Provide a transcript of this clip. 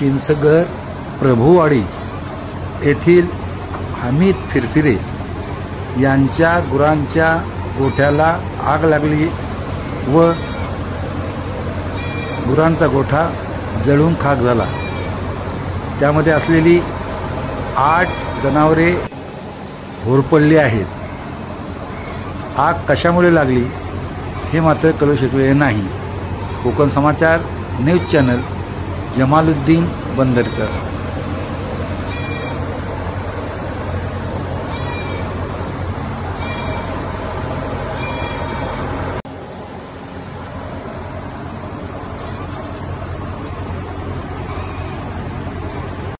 चिंचघर प्रभुवाडी येथील हमीद फिरफिरे यांच्या गुरांच्या गोठ्याला आग लागली व गुरांचा गोठा जळून खाक झाला। त्यामध्ये असलेली 8 जनावरे होरपळली आहेत। आग कशामुळे लागली हे मात्र कळू शकले नाही। कोकण समाचार न्यूज चॅनल, जमालुद्दीन बंदरकर।